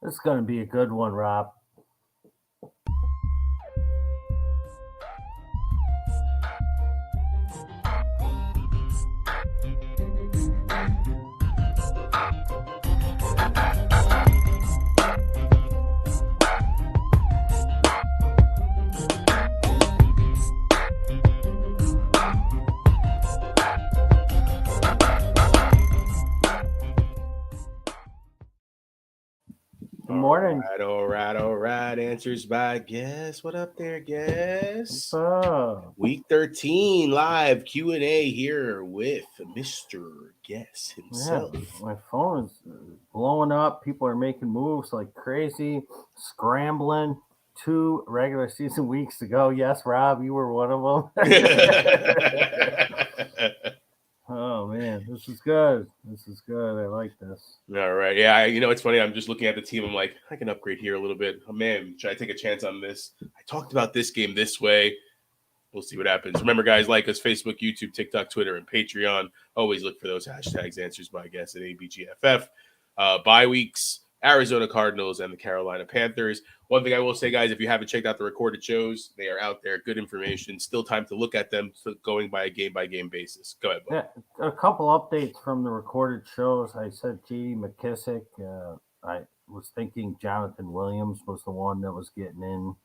This is going to be a good one, Rob. Good morning. All right. Answers by Guess. What up there, What's Guess? up? Week 13 live Q&A here with Mr. Guess Yeah, himself. my phone is blowing up. People are making moves like crazy, scrambling. 2 regular season weeks to go. Yes, Rob, you were one of them. Oh man, this is good. This is good. I like this. All right. Yeah, it's funny. I'm just looking at the team. I'm like, I can upgrade here a little bit. Oh, man, should I take a chance on this? I talked about this game this way. We'll see what happens. Remember, guys, like us Facebook, YouTube, TikTok, Twitter, and Patreon. Always look for those hashtags, answers by guess at ABGFF. Bye weeks, Arizona Cardinals and the Carolina Panthers. One thing I will say, guys, if you haven't checked out the recorded shows, they are out there. Good information. Still time to look at them. So going by a game basis. Go ahead, Bo. Yeah, a couple updates from the recorded shows. I said J.D. McKissick. I was thinking Jonathan Williams was the one that was getting in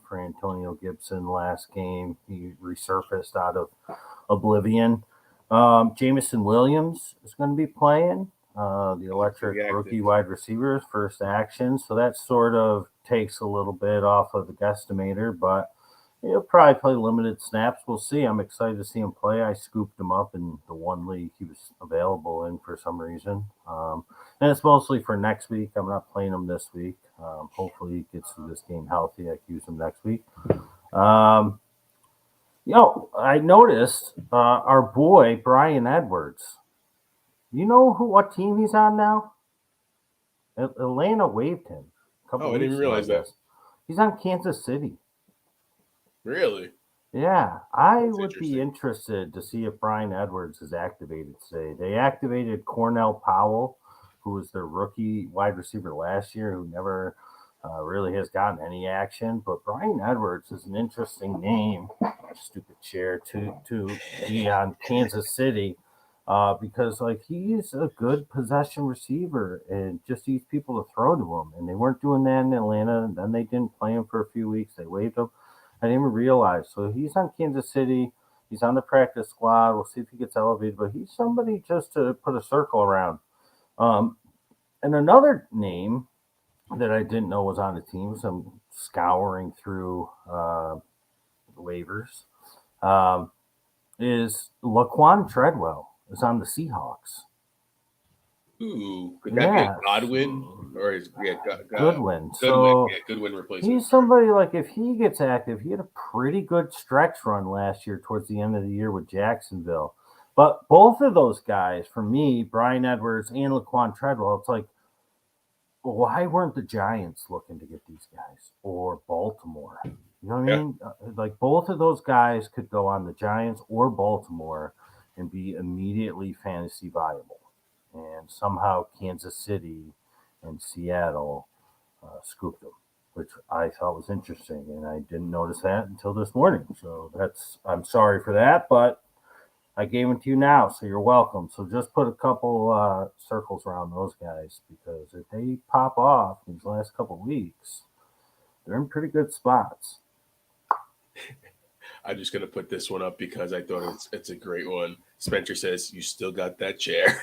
for Antonio Gibson last game. He resurfaced out of oblivion. Jamison Williams is going to be playing the electric rookie wide receiver's first action. So that sort of takes a little bit off of the guesstimator, but he'll probably play limited snaps. We'll see. I'm excited to see him play. I scooped him up in the one league he was available in for some reason. And it's mostly for next week. I'm not playing him this week. Hopefully he gets through this game healthy. I can use him next week. Um, I noticed our boy Brian Edwards. You know what team he's on now? Atlanta waived him a couple I weeks didn't ago. realize that. He's on Kansas City. Really? Yeah, I That's would be interesting. interested to see if Brian Edwards is activated today. They activated Cornell Powell, who was their rookie wide receiver last year, who never really has gotten any action. But Brian Edwards is an interesting name, stupid chair, to be on Kansas City because like he's a good possession receiver and just needs people to throw to him. And they weren't doing that in Atlanta. And then they didn't play him for a few weeks. They waived him. I didn't even realize. So he's on Kansas City. He's on the practice squad. We'll see if he gets elevated, but he's somebody just to put a circle around. Um, and another name that I didn't know was on the team, so I'm scouring through waivers, um, is Laquan Treadwell. Is on the Seahawks. Ooh, could that be a Yeah, Godwin or is Goodwin. Goodwin? So Yeah, Goodwin replacement. he's somebody like if he gets active, he had a pretty good stretch run last year towards the end of the year with Jacksonville. But both of those guys, for me, Brian Edwards and Laquan Treadwell, it's like, why weren't the Giants looking to get these guys or Baltimore? You know what I Yeah. mean? Like both of those guys could go on the Giants or Baltimore and be immediately fantasy viable. And somehow Kansas City and Seattle scooped them, which I thought was interesting, and I didn't notice that until this morning. So I'm sorry for that, but I gave them to you now, so you're welcome. So just put a couple circles around those guys because if they pop off these last couple weeks, they're in pretty good spots. I'm just gonna put this one up because I thought it's a great one. Spencer says, "You still got that chair."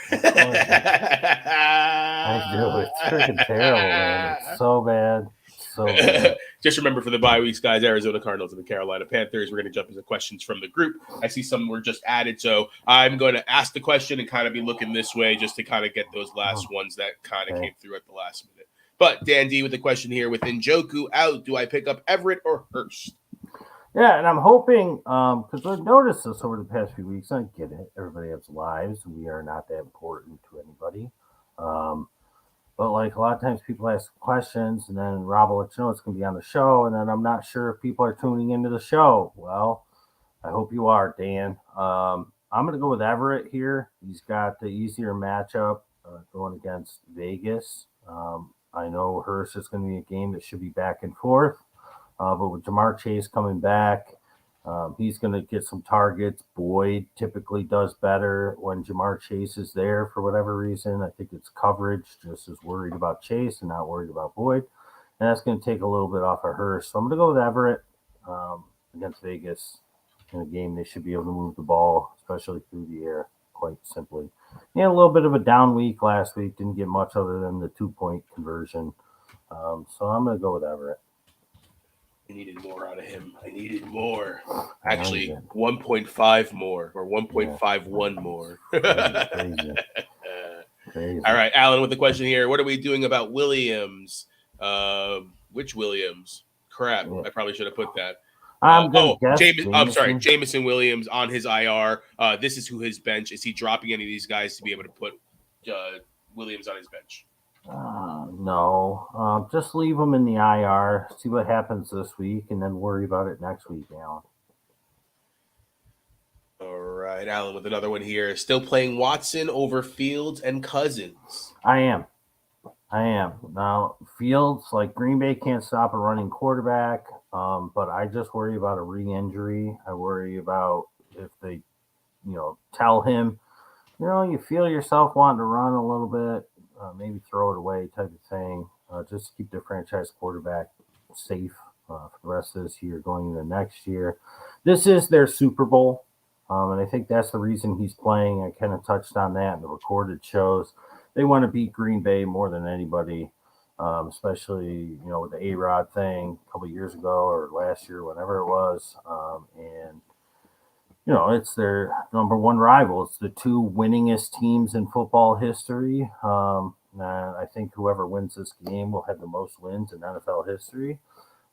I do. It's freaking terrible, man. It's so bad. So bad. Just remember for the bye weeks, guys, Arizona Cardinals and the Carolina Panthers. We're going to jump into questions from the group. I see some were just added, so I'm going to ask the question and kind of be looking this way just to kind of get those last ones that kind of came through at the last minute. But Dan D with the question here: with Njoku out, do I pick up Everett or Hurst? Yeah, and I'm hoping because I've noticed this over the past few weeks. I get it; everybody has lives. We are not that important to anybody. Um, but like a lot of times, people ask questions, and then Rob will let you know it's going to be on the show, and then I'm not sure if people are tuning into the show. Well, I hope you are, Dan. I'm going to go with Everett here. He's got the easier matchup going against Vegas. I know Hurst is going to be a game that should be back and forth. But with Jamar Chase coming back, he's going to get some targets. Boyd typically does better when Jamar Chase is there for whatever reason. I think it's coverage, just as worried about Chase and not worried about Boyd. And that's going to take a little bit off of Hurst. So I'm going to go with Everett against Vegas in a game. They should be able to move the ball, especially through the air, quite simply. He had a little bit of a down week last week. Didn't get much other than the 2-point conversion. So I'm going to go with Everett. I needed more out of him. I needed more. Actually, 1.5 more or 1.51 more. Crazy. All right, Alan, with the question here. What are we doing about Williams? Which Williams? Crap. Yeah. I probably should have put that. I'm sorry, Jameson Williams on his IR. This is who his bench. Is he dropping any of these guys to be able to put Williams on his bench? No. Just leave him in the IR, see what happens this week, and then worry about it next week, Alan. All right, Alan, with another one here. Still playing Watson over Fields and Cousins. I am. Now, Fields, like Green Bay can't stop a running quarterback, but I just worry about a re-injury. I worry about if they, tell him, you feel yourself wanting to run a little bit, maybe throw it away type of thing, just to keep the franchise quarterback safe for the rest of this year going into next year. This is their Super Bowl, and I think that's the reason he's playing. I kind of touched on that in the recorded shows. They want to beat Green Bay more than anybody, especially, with the A-Rod thing a couple of years ago or last year, whenever it was. And it's their number one rival. It's the two winningest teams in football history. And I think whoever wins this game will have the most wins in NFL history.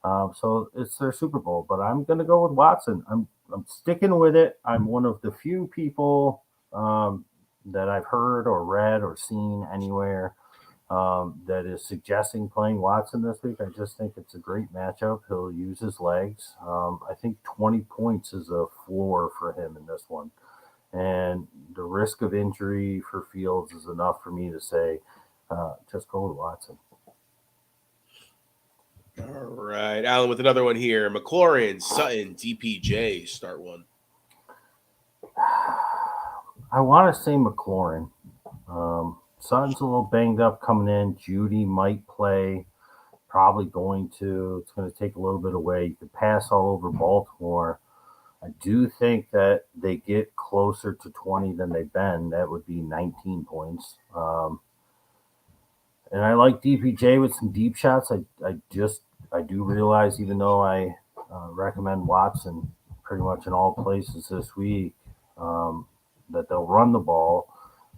So it's their Super Bowl. But I'm going to go with Watson. I'm sticking with it. I'm one of the few people that I've heard or read or seen anywhere that is suggesting playing Watson this week. I just think it's a great matchup. He'll use his legs. I think 20 points is a floor for him in this one. And the risk of injury for Fields is enough for me to say, just go with Watson. All right. Alan with another one here. McLaurin, Sutton, DPJ, start one. I want to say McLaurin. Sutton's a little banged up coming in. Judy might play. Probably going to. It's going to take a little bit away. You could pass all over Baltimore. I do think that they get closer to 20 than they've been. That would be 19 points. And I like DPJ with some deep shots. I do realize, even though I recommend Watson pretty much in all places this week, that they'll run the ball.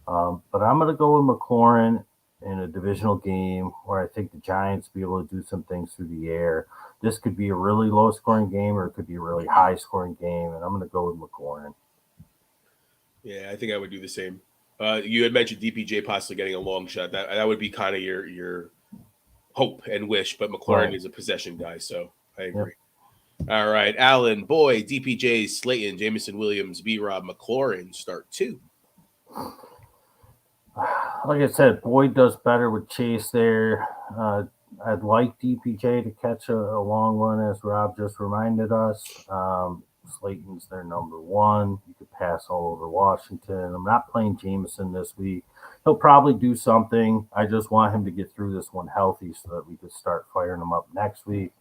But I'm going to go with McLaurin in a divisional game where I think the Giants will be able to do some things through the air. This could be a really low-scoring game or it could be a really high-scoring game, and I'm going to go with McLaurin. Yeah, I think I would do the same. You had mentioned DPJ possibly getting a long shot. That would be kind of your hope and wish, but McLaurin is a possession guy, so I agree. Yep. All right, Allen, Boyd, DPJ, Slayton, Jameson Williams, B-Rob, McLaurin, start two. Like I said, Boyd does better with Chase there. I'd like DPJ to catch a long one, as Rob just reminded us. Slayton's their number one. You could pass all over Washington. I'm not playing Jameson this week. He'll probably do something. I just want him to get through this one healthy so that we could start firing him up next week.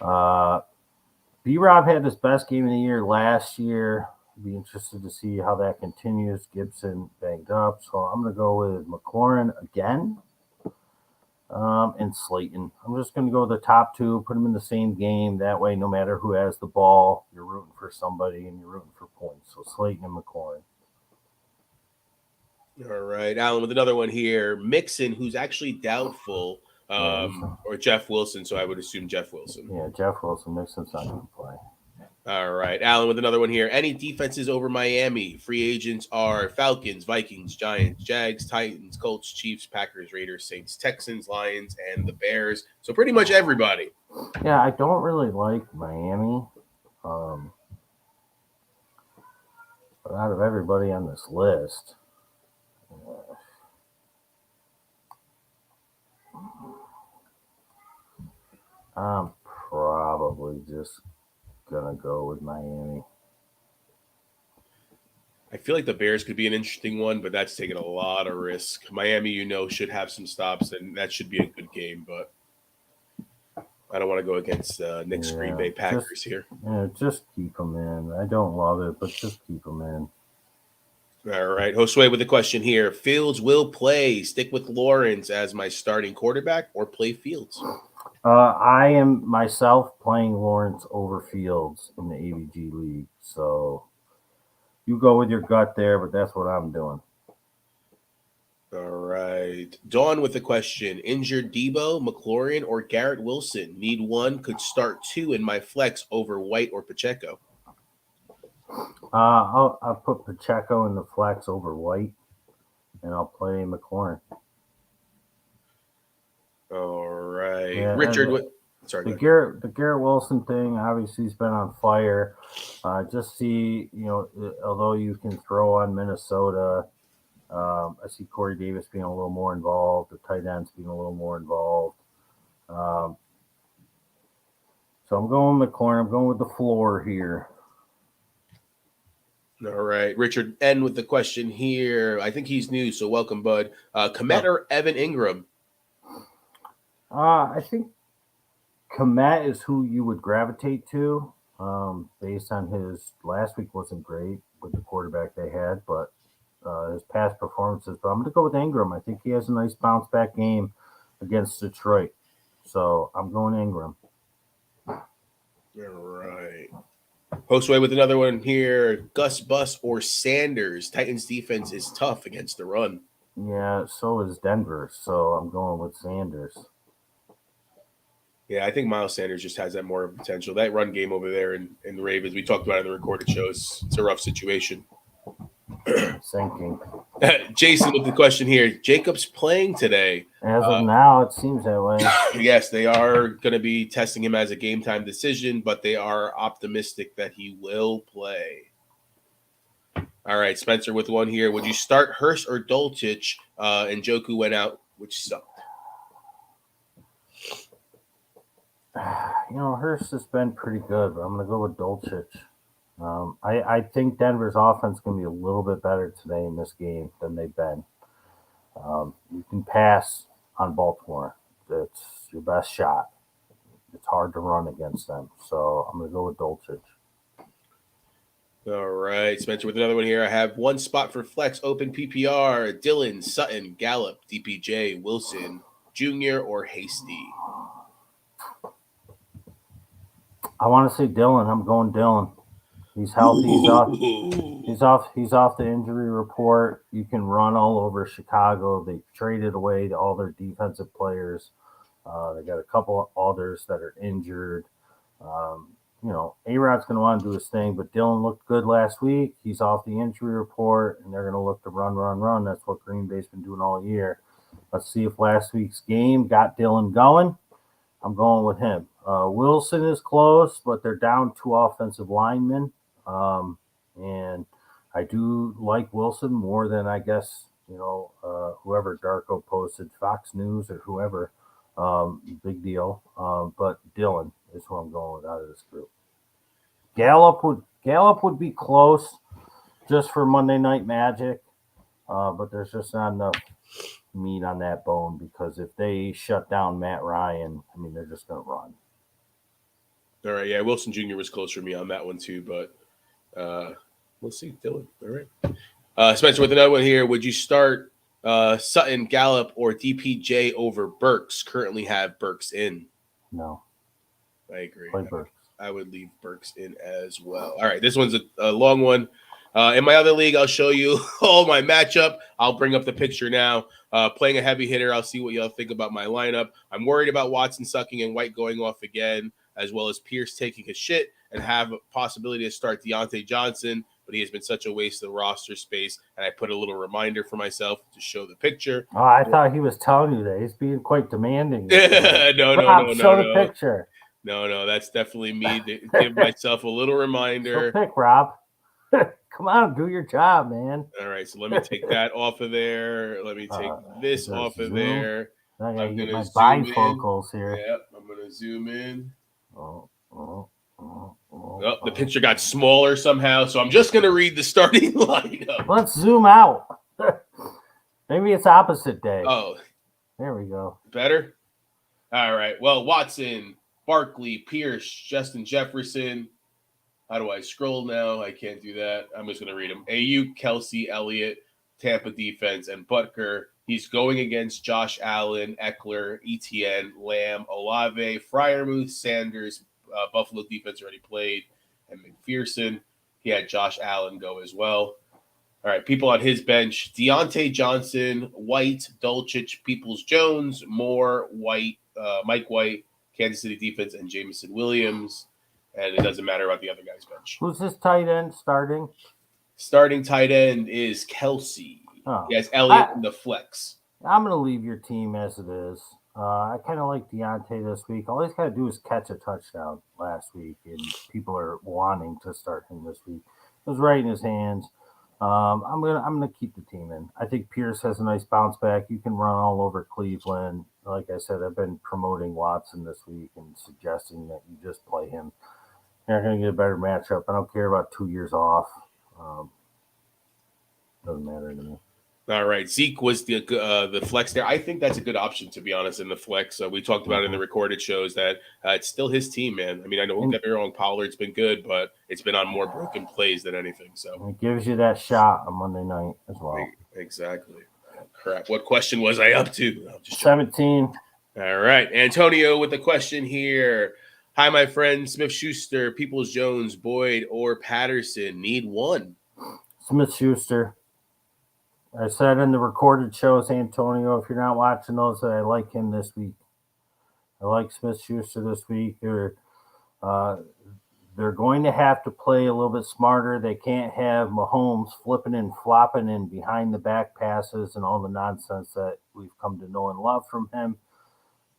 B-Rob had his best game of the year last year. Be interested to see how that continues. Gibson banged up, so I'm going to go with McLaurin again and Slayton. I'm just going to go with the top two, put them in the same game. That way, no matter who has the ball, you're rooting for somebody and you're rooting for points. So Slayton and McLaurin. All right, Alan with another one here. Mixon, who's actually doubtful, or Jeff Wilson, so I would assume Jeff Wilson. Yeah, Jeff Wilson. Mixon's not going to play. All right, Alan with another one here. Any defenses over Miami? Free agents are Falcons, Vikings, Giants, Jags, Titans, Colts, Chiefs, Packers, Raiders, Saints, Texans, Lions, and the Bears. So pretty much everybody. Yeah, I don't really like Miami. But out of everybody on this list, I'm probably just gonna go with Miami. I feel like the Bears could be an interesting one, but that's taking a lot of risk. Miami, should have some stops, and that should be a good game. But I don't want to go against Knicks Green Yeah, Bay Packers here. just keep them in. I don't love it, but just keep them in. All right, Josue with the question here: Fields will play. Stick with Lawrence as my starting quarterback, or play Fields? I am myself playing Lawrence over Fields in the AVG league, so you go with your gut there, but that's what I'm doing. All right. Dawn with the question: Injured Debo, McLaurin, or Garrett Wilson? Need one, could start two in my flex over White or Pacheco. I'll put Pacheco in the flex over White, and I'll play McLaurin. All right. Yeah, Richard with sorry. the Garrett Wilson thing, obviously he's been on fire. Just see, although you can throw on Minnesota, I see Corey Davis being a little more involved, the tight ends being a little more involved. So I'm going McLaurin. I'm going with the floor here. All right. Richard N with the question here. I think he's new, so welcome, bud. Komet or Evan Ingram? I think Komet is who you would gravitate to, based on his last week wasn't great with the quarterback they had, but his past performances. But I'm going to go with Ingram. I think he has a nice bounce back game against Detroit, so I'm going Ingram. All right. Postway with another one here. Gus Bus or Sanders? Titans defense is tough against the run. Yeah, so is Denver, so I'm going with Sanders. Yeah, I think Miles Sanders just has that more potential. That run game over there in the Ravens, we talked about in the recorded shows, it's a rough situation. Sinking. Jason with the question here. Jacobs playing today. As of now, it seems that way. Yes, they are going to be testing him as a game time decision, but they are optimistic that he will play. All right, Spencer with one here. Would you start Hurst or Dulcich? And Njoku went out, which sucked. Hurst has been pretty good, but I'm going to go with Dulcich. I think Denver's offense is going to be a little bit better today in this game than they've been. You can pass on Baltimore. That's your best shot. It's hard to run against them. So I'm going to go with Dulcich. All right, Spencer with another one here. I have one spot for flex open PPR. Dylan, Sutton, Gallup, DPJ, Wilson, Jr., or Hasty. I want to say Dylan. I'm going Dylan. He's healthy. He's off the injury report. You can run all over Chicago. They traded away all their defensive players. They got a couple of others that are injured. A-Rod's going to want to do his thing, but Dylan looked good last week. He's off the injury report, and they're going to look to run. That's what Green Bay's been doing all year. Let's see if last week's game got Dylan going. I'm going with him. Wilson is close, but they're down 2 offensive linemen. And I do like Wilson more than, I guess, whoever Darko posted, Fox News or whoever. Big deal. But Dylan is who I'm going with out of this group. Gallup would be close just for Monday Night Magic, but there's just not enough meat on that bone because if they shut down Matt Ryan, they're just going to run. All right, yeah, Wilson Jr. was close for me on that one too, but we'll see. Dylan, all right. Spencer with another one here. Would you start Sutton, Gallup, or DPJ over Burks? Currently have Burks in. No. I agree. Play Burks. I would leave Burks in as well. All right, this one's a long one. In my other league, I'll show you all my matchup. I'll bring up the picture now. Playing a heavy hitter, I'll see what y'all think about my lineup. I'm worried about Watson sucking and White going off again, as well as Pierce taking a shit and have a possibility to start Deontay Johnson, but he has been such a waste of roster space, and I put a little reminder for myself to show the picture. Oh, I thought he was telling you that. He's being quite demanding. No. Show the picture. No, that's definitely me to give myself a little reminder. Show pick, Rob. Come on, do your job, man. All right, so let me take that off of there. Let me take this off of there. I gotta get my bifocals here. Yep, I'm gonna gonna zoom in. Oh, oh, oh, oh, Oh, the oh. picture got smaller somehow, so I'm just gonna read the starting lineup. Let's zoom out. Maybe it's opposite day. Oh, There we go. better? All right. Well, Watson, Barkley, Pierce, Justin Jefferson. How do I scroll now? I can't do that. I'm just going to read them. AU, Kelsey, Elliott, Tampa defense, and Butker. He's going against Josh Allen, Eckler, Etienne, Lamb, Olave, Freiermuth, Sanders. Buffalo defense already played, and McPherson. He had Josh Allen go as well. All right, people on his bench: Deontay Johnson, White, Dulcich, Peoples-Jones, Moore, White, Mike White, Kansas City defense, and Jameson Williams. And it doesn't matter about the other guy's bench. Who's this tight end starting? Starting tight end is Kelsey. Oh. He has Elliott in the flex. I'm going to leave your team as it is. I kind of like Deontay this week. All he's got to do is catch a touchdown last week, and people are wanting to start him this week. It was right in his hands. I'm gonna keep the team in. I think Pierce has a nice bounce back. You can run all over Cleveland. Like I said, I've been promoting Watson this week and suggesting that you just play him. You're not going to get a better matchup. I don't care about 2 years off. Doesn't matter to me. All right, Zeke was the flex there. I think that's a good option, to be honest, in the flex. We talked about it in the recorded shows that it's still his team, man. I mean, I know, don't get me wrong, Pollard's been good, but it's been on more broken plays than anything. So it gives you that shot on Monday night as well. Exactly. Oh, crap. What question was I up to? 17. All right, Antonio with the question here. Hi, my friend Smith-Schuster, Peoples-Jones, Boyd, or Patterson. Need one. Smith-Schuster. I said in the recorded shows, Antonio, if you're not watching those, I like him this week. I like Smith-Schuster this week. They're going to have to play a little bit smarter. They can't have Mahomes flipping and flopping and behind the back passes and all the nonsense that we've come to know and love from him.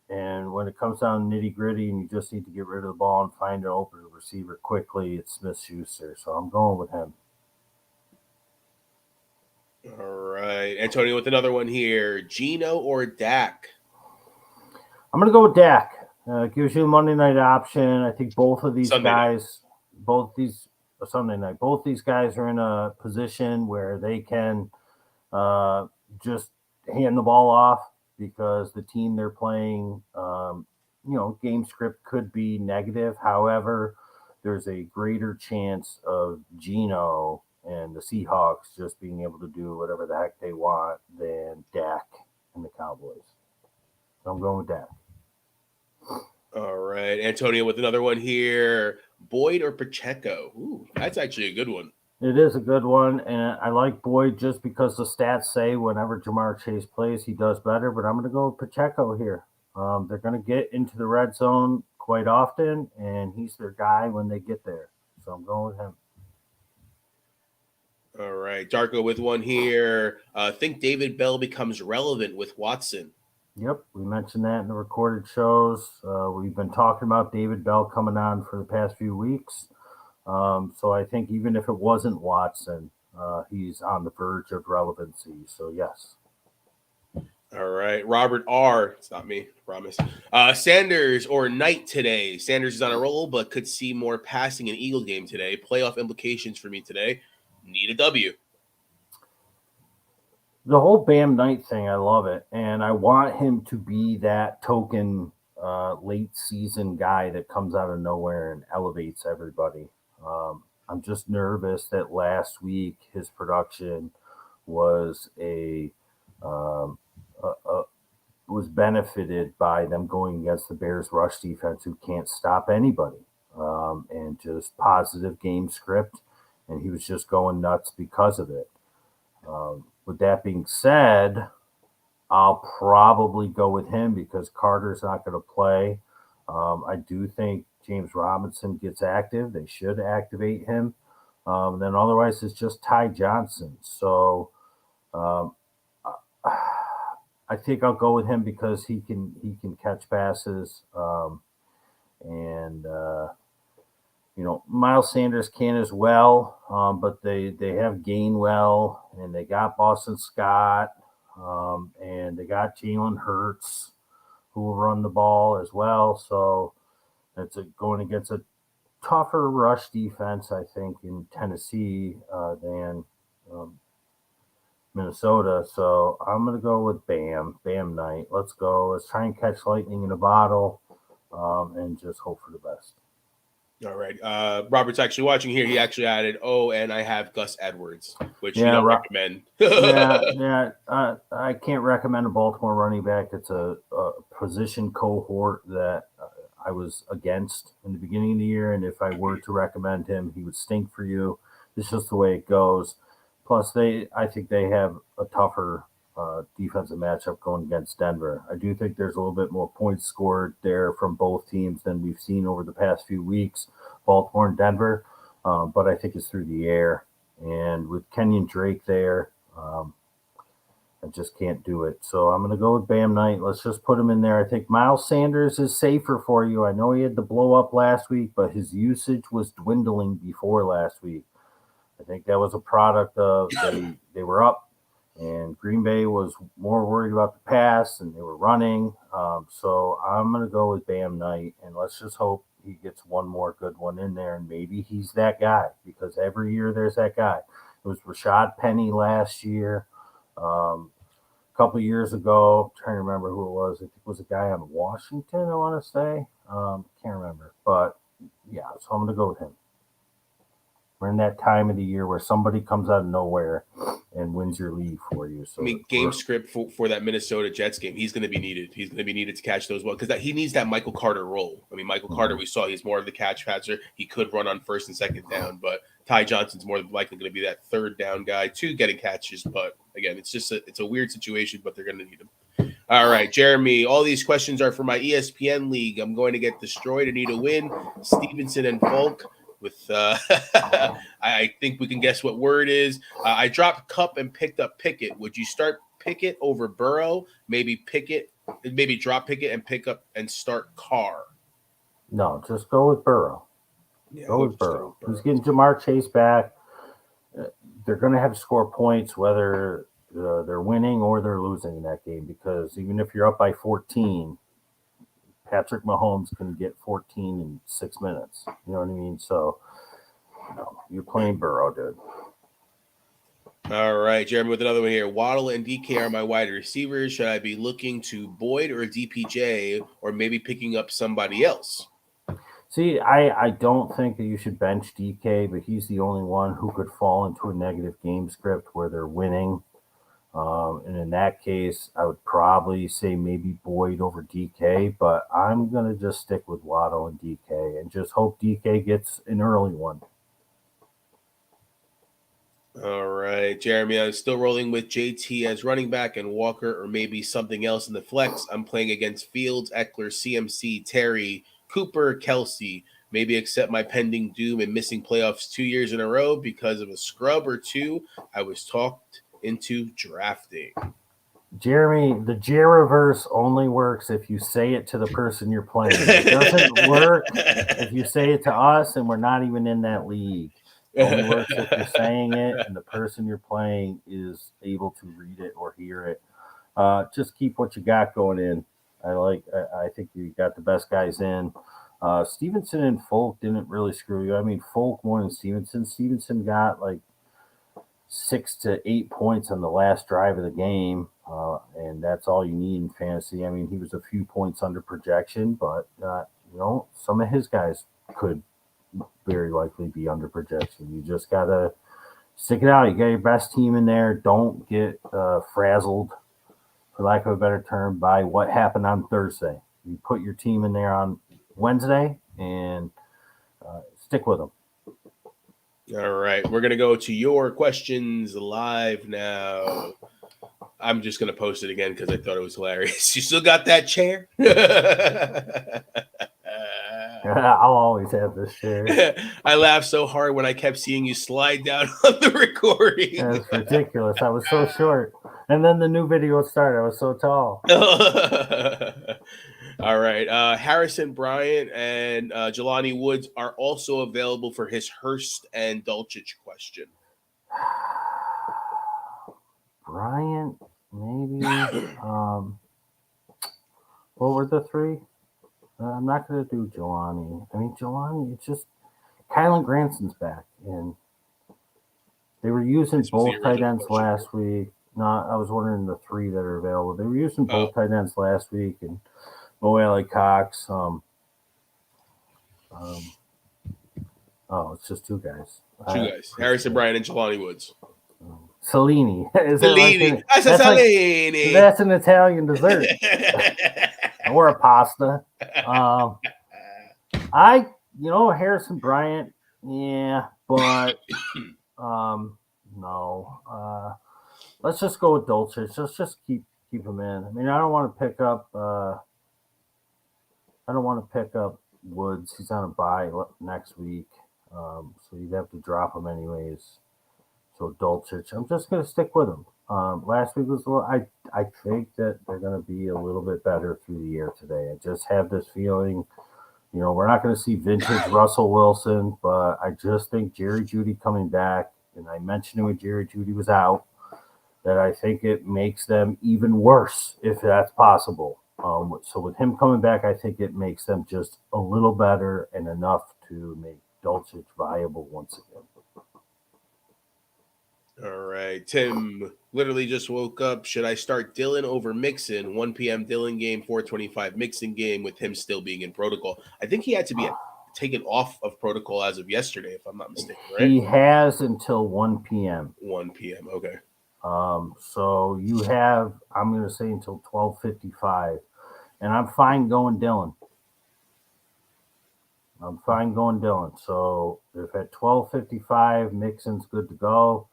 And when it comes down to nitty-gritty and you just need to get rid of the ball and find an open receiver quickly, it's Smith-Schuster. So I'm going with him. All right. Antonio with another one here. Geno or Dak? I'm going to go with Dak. Gives you a Monday night option. I think both of these Sunday guys are in a position where they can just hand the ball off because the team they're playing, game script could be negative. However, there's a greater chance of Geno and the Seahawks just being able to do whatever the heck they want than Dak and the Cowboys. So I'm going with Dak. All right. Antonio with another one here. Boyd or Pacheco? Ooh, that's actually a good one. It is a good one, and I like Boyd just because the stats say whenever Jamar Chase plays, he does better, but I'm going to go with Pacheco here. They're going to get into the red zone quite often, and he's their guy when they get there. So I'm going with him. All right. Darko with one here. Think David Bell becomes relevant with Watson. Yep, we mentioned that in the recorded shows. We've been talking about David Bell coming on for the past few weeks. So I think even if it wasn't Watson, he's on the verge of relevancy. So, yes. All right. Robert R. It's not me, I promise. Sanders or Knight today. Sanders is on a roll, but could see more passing in Eagle game today. Playoff implications for me today. Need a W. The whole Bam Knight thing, I love it. And I want him to be that token late season guy that comes out of nowhere and elevates everybody. I'm just nervous that last week his production was was benefited by them going against the Bears rush defense who can't stop anybody, and just positive game script. And he was just going nuts because of it. With that being said, I'll probably go with him because Carter's not going to play. I do think James Robinson gets active. They should activate him. Then otherwise, it's just Ty Johnson. So I think I'll go with him because he can catch passes. Miles Sanders can as well, but they have Gainwell and they got Boston Scott, and they got Jalen Hurts. who will run the ball as well. So it's going against a tougher rush defense, I think, in Tennessee than um, Minnesota. So I'm going to go with Bam Knight. Let's go. Let's try and catch lightning in a bottle and just hope for the best. All right. Robert's actually watching here. He actually added, "Oh, and I have Gus Edwards," which you don't recommend. I can't recommend a Baltimore running back. It's a position cohort that I was against in the beginning of the year, and if I were to recommend him, he would stink for you. It's just the way it goes. Plus, I think they have a tougher defensive matchup going against Denver. I do think there's a little bit more points scored there from both teams than we've seen over the past few weeks, Baltimore and Denver. But I think it's through the air. And with Kenyon Drake there, I just can't do it. So I'm going to go with Bam Knight. Let's just put him in there. I think Miles Sanders is safer for you. I know he had the blow up last week, but his usage was dwindling before last week. I think that was a product of they were up, and Green Bay was more worried about the pass, and they were running. So I'm going to go with Bam Knight, and let's just hope he gets one more good one in there, and maybe he's that guy, because every year there's that guy. It was Rashad Penny last year. A couple years ago, I'm trying to remember who it was. I think it was a guy on Washington, I want to say. Can't remember. But, yeah, so I'm going to go with him. We're in that time of the year where somebody comes out of nowhere and wins your league for you. So I mean, game script for that Minnesota Jets game, he's going to be needed. He's going to be needed to catch those well because he needs that Michael Carter role. I mean, Michael Carter, we saw he's more of the catch passer. He could run on first and second down, but Ty Johnson's more likely going to be that third down guy too, getting catches. But again, it's a weird situation, but they're going to need him. All right, Jeremy, all these questions are for my ESPN league. I'm going to get destroyed. I need a win. Stevenson and Volk. With I think we can guess what word is. I dropped Cup and picked up Pickett. Would you start Pickett over Burrow? Maybe drop Pickett and pick up and start Carr. No, just go with Burrow. Yeah, go with Burrow. He's getting Jamar Chase back. They're going to have to score points whether they're winning or they're losing in that game, because even if you're up by 14, Patrick Mahomes can get 14 in 6 minutes. You know what I mean? So, you're playing Burrow, dude. All right, Jeremy with another one here. Waddle and DK are my wide receivers. Should I be looking to Boyd or DPJ, or maybe picking up somebody else? See, I don't think that you should bench DK, but he's the only one who could fall into a negative game script where they're winning. And in that case, I would probably say maybe Boyd over DK, but I'm going to just stick with Waddle and DK and just hope DK gets an early one. All right, Jeremy, I'm still rolling with JT as running back and Walker or maybe something else in the flex. I'm playing against Fields, Eckler, CMC, Terry, Cooper, Kelsey. Maybe accept my pending doom and missing playoffs 2 years in a row because of a scrub or two I was talked into drafting. Jeremy, the Jeriverse only works if you say it to the person you're playing. It doesn't work if you say it to us and we're not even in that league. It only works if you're saying it and the person you're playing is able to read it or hear it. Just keep what you got going in. I think you got the best guys in. Stevenson and Folk didn't really screw you. I mean, Folk more than Stevenson. Stevenson got like 6 to 8 points on the last drive of the game, and that's all you need in fantasy. I mean, he was a few points under projection, but some of his guys could very likely be under projection. You just gotta stick it out. You got your best team in there. Don't get frazzled, for lack of a better term, by what happened on Thursday. You put your team in there on Wednesday and stick with them. All right, we're going to go to your questions live now. I'm just going to post it again because I thought it was hilarious. You still got that chair? I'll always have this chair. I laughed so hard when I kept seeing you slide down on the recording. That's ridiculous. I was so short. And then the new video started. I was so tall. All right. Harrison Bryant and Jelani Woods are also available for his Hurst and Dulcich question. Bryant, maybe. What were the three? I'm not going to do Jelani. I mean, Jelani, it's just Kylan Granson's back, and they were using This was the both tight original ends question. last week. No, I was wondering the three that are available. They were using both tight ends last week, and Mo Alley Cox. It's just two guys. Two guys, Harrison Bryant and Jelani Woods. Salini. Is Salini. Salini. That's an Italian dessert. Or a pasta. Harrison Bryant, yeah, but no. Let's just go with Dulcich. Let's just keep him in. I mean, I don't want to pick up Woods. He's on a bye next week, so you'd have to drop him anyways. So Dulcich, I'm just gonna stick with him. Last week was a little. I think that they're gonna be a little bit better through the year today. I just have this feeling. We're not going to see vintage Russell Wilson, but I just think Jerry Jeudy coming back, and I mentioned it when Jerry Jeudy was out, that I think it makes them even worse if that's possible. So with him coming back, I think it makes them just a little better and enough to make Dulcich viable once again. All right. Tim literally just woke up. Should I start Dillon over Mixon? 1 p.m. Dillon game, 4:25 Mixon game with him still being in protocol. I think he had to be taken off of protocol as of yesterday, if I'm not mistaken, right? He has until 1 p.m. 1 p.m. Okay. So you have, I'm going to say until 12:55, and I'm fine going Dillon. So if at 12:55 Mixon's good to go.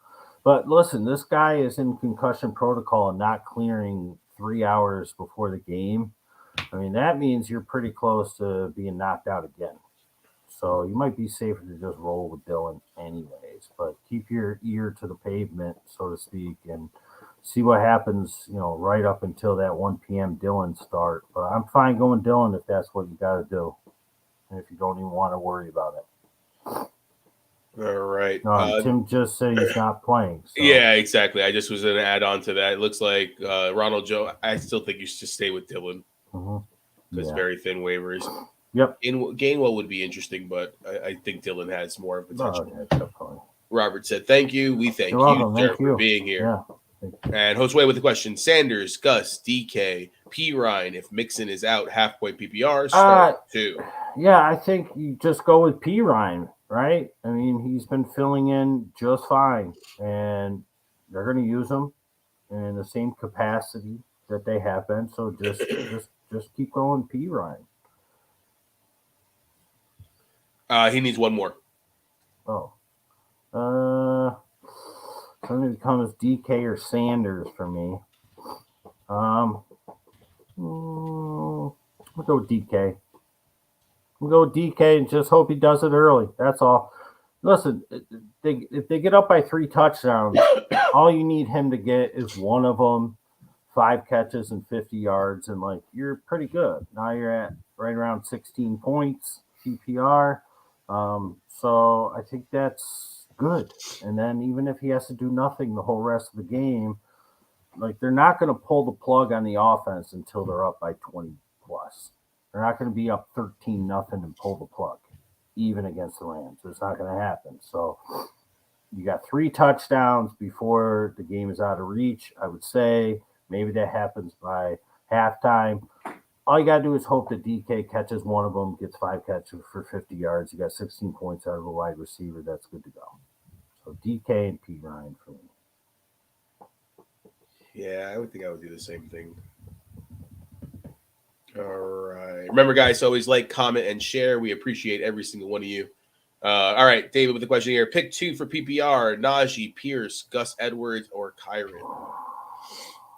But listen, this guy is in concussion protocol and not clearing 3 hours before the game. I mean, that means you're pretty close to being knocked out again. So you might be safer to just roll with Dillon anyways. But keep your ear to the pavement, so to speak, and see what happens, right up until that 1 p.m. Dillon start. But I'm fine going Dillon if that's what you got to do. And if you don't even want to worry about it. All right. Tim just said he's not playing. So. Yeah, exactly. I just was going to add on to that. It looks like Ronald Joe. I still think you should stay with Dillon. It's very thin waivers. Yep. Gainwell would be interesting, but I think Dillon has more potential. Definitely. Robert said, "Thank you. We thank you, sir, for being here." Yeah. And Josue with the question: Sanders, Gus, DK, P. Ryan. If Mixon is out, half-point PPR, start 2. Yeah, I think you just go with P. Ryan. Right? I mean, he's been filling in just fine, and they're going to use him in the same capacity that they have been. So just keep going, P. Ryan. He needs one more. Oh, something becomes DK or Sanders for me. We'll go with DK. We'll go with DK and just hope he does it early. That's all. Listen, if they get up by 3 touchdowns, all you need him to get is one of them, 5 catches and 50 yards, and you're pretty good. Now you're at right around 16 points PPR. So I think that's good. And then even if he has to do nothing the whole rest of the game, they're not going to pull the plug on the offense until they're up by 20 plus. They're not going to be up 13-0 and pull the plug, even against the Rams. It's not going to happen. So you got 3 touchdowns before the game is out of reach. I would say maybe that happens by halftime. All you got to do is hope that DK catches one of them, gets 5 catches for 50 yards. You got 16 points out of a wide receiver. That's good to go. So DK and P. Ryan for me. Yeah, I would think I would do the same thing. All right. Remember, guys, always like, comment, and share. We appreciate every single one of you. All right, David with the question here. Pick 2 for PPR: Najee, Pierce, Gus Edwards, or Kyren.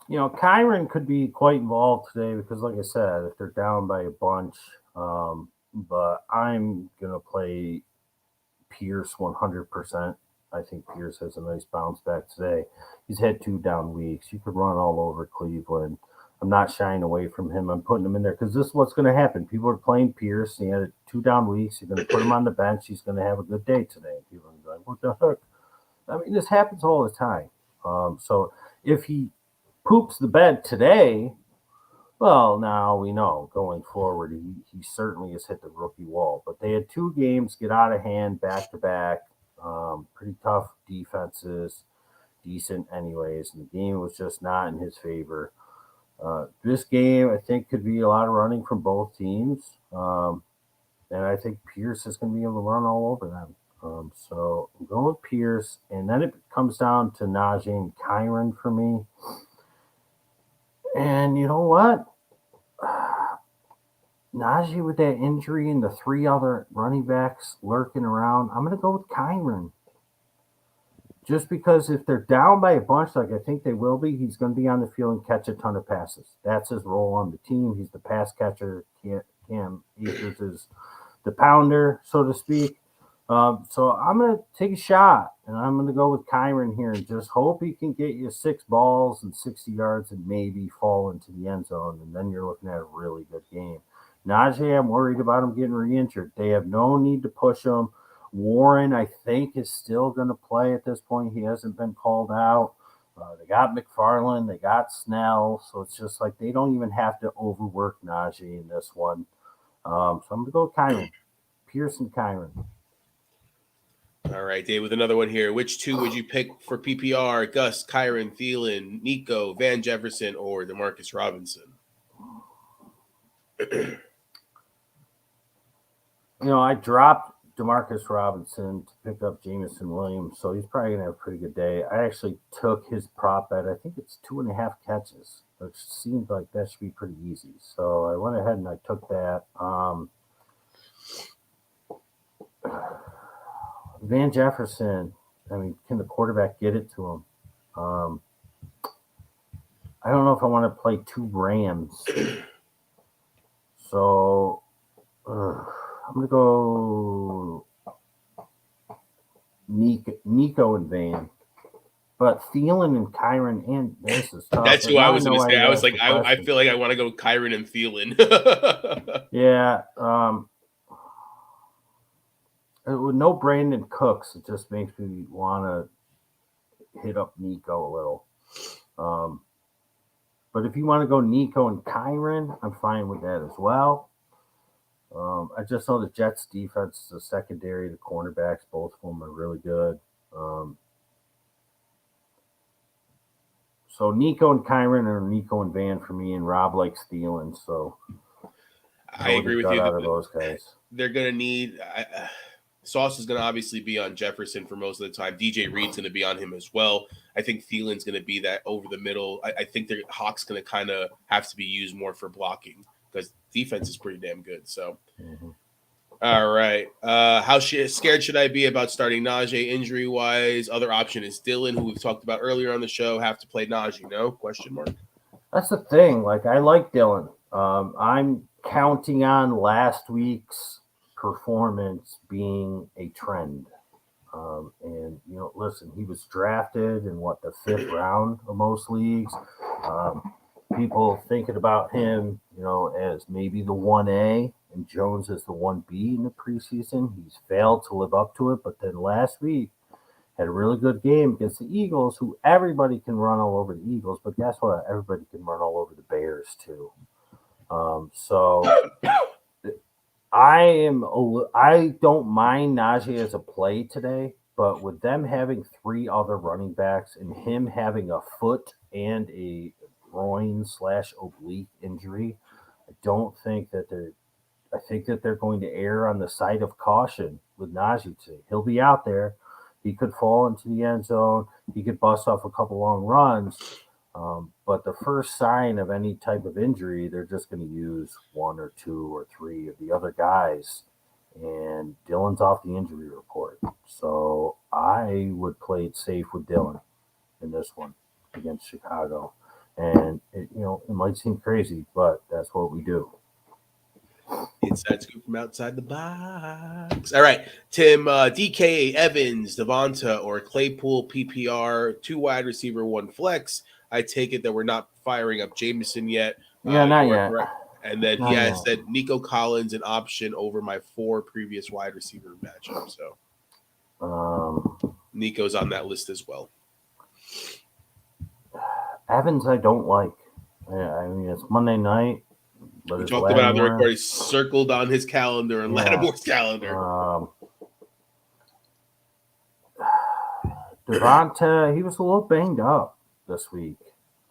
Kyren could be quite involved today because, like I said, if they're down by a bunch, but I'm going to play Pierce 100%. I think Pierce has a nice bounce back today. He's had 2 down weeks. You could run all over Cleveland. I'm not shying away from him. I'm putting him in there because this is what's going to happen. People are playing Pierce. He had 2 down weeks. You're going to put him on the bench. He's going to have a good day today. People are going to be like, what the heck? I mean, this happens all the time. So if he poops the bed today, Well, now we know going forward, he certainly has hit the rookie wall. But they had 2 games get out of hand back to back. Pretty tough defenses, decent anyways, and the game was just not in his favor. This game, I think, could be a lot of running from both teams, and I think Pierce is going to be able to run all over them. So I'm going with Pierce, and then it comes down to Najee and Kyron for me. And you know what? Najee with that injury and the 3 other running backs lurking around, I'm going to go with Kyron. Just because if they're down by a bunch, like I think they will be, he's going to be on the field and catch a ton of passes. That's his role on the team. He's the pass catcher. Cam Akers is the pounder, so to speak. So I'm going to take a shot, and I'm going to go with Kyron here and just hope he can get you 6 balls and 60 yards and maybe fall into the end zone, and then you're looking at a really good game. Najee, I'm worried about him getting re-injured. They have no need to push him. Warren, I think, is still going to play at this point. He hasn't been called out. They got McFarland. They got Snell. So it's just like they don't even have to overwork Najee in this one. So I'm going to go with Kyron. Pierce and Kyron. All right, Dave, with another one here. Which 2 would you pick for PPR? Gus, Kyron, Thielen, Nico, Van Jefferson, or Demarcus Robinson? I dropped Demarcus Robinson to pick up Jameson Williams, so he's probably going to have a pretty good day. I actually took his prop bet. I think it's 2.5 catches, which seems like that should be pretty easy. So I went ahead and I took that. Van Jefferson, I mean, can the quarterback get it to him? I don't know if I want to play 2 Rams. So I'm going to go Nico and Van. But Thielen and Kyron, and this is tough. That's who I was going to say. I was like, I feel like I want to go Kyron and Thielen. Yeah. With no Brandon Cooks, it just makes me want to hit up Nico a little. But if you want to go Nico and Kyron, I'm fine with that as well. I just know the Jets defense, the secondary, the cornerbacks, both of them are really good. So Nico and Kyron or Nico and Van for me, and Rob likes Thielen. So I agree with you. Out of those guys. They're going to need Sauce is going to obviously be on Jefferson for most of the time. DJ Reed's going to be on him as well. I think Thielen's going to be that over the middle. I think Hawk's going to kind of have to be used more for blocking because defense is pretty damn good. So, All right. How scared should I be about starting Najee injury-wise? Other option is Dylan, who we've talked about earlier on the show. Have to play Najee, no? Question mark. That's the thing. Like, I like Dylan. I'm counting on last week's performance being a trend. And, listen, he was drafted in the 5th round of most leagues. People thinking about him, as maybe the 1A and Jones as the 1B in the preseason. He's failed to live up to it, but then last week had a really good game against the Eagles, who everybody can run all over the Eagles, but guess what? Everybody can run all over the Bears too. So I don't mind Najee as a play today, but with them having 3 other running backs and him having a foot and a groin/oblique injury, I don't think that I think that they're going to err on the side of caution with Najee today. He'll be out there. He could fall into the end zone. He could bust off a couple long runs. But the first sign of any type of injury, they're just going to use 1 or 2 or 3 of the other guys. And Dylan's off the injury report. So I would play it safe with Dylan in this one against Chicago. And, it might seem crazy, but that's what we do. Inside scoop from outside the box. All right, Tim, DK, Evans, Devonta, or Claypool, PPR, 2 wide receiver, 1 flex. I take it that we're not firing up Jameson yet. Yeah, not yet. Correct. And then he has said Nico Collins an option over my 4 previous wide receiver matchups. So Nico's on that list as well. Evans, I don't like. Yeah, I mean, it's Monday night, but We it's talked about it on the Lattimore. record. He's circled on his calendar and Yeah. Lattimore's calendar. Devonta, he was a little banged up this week.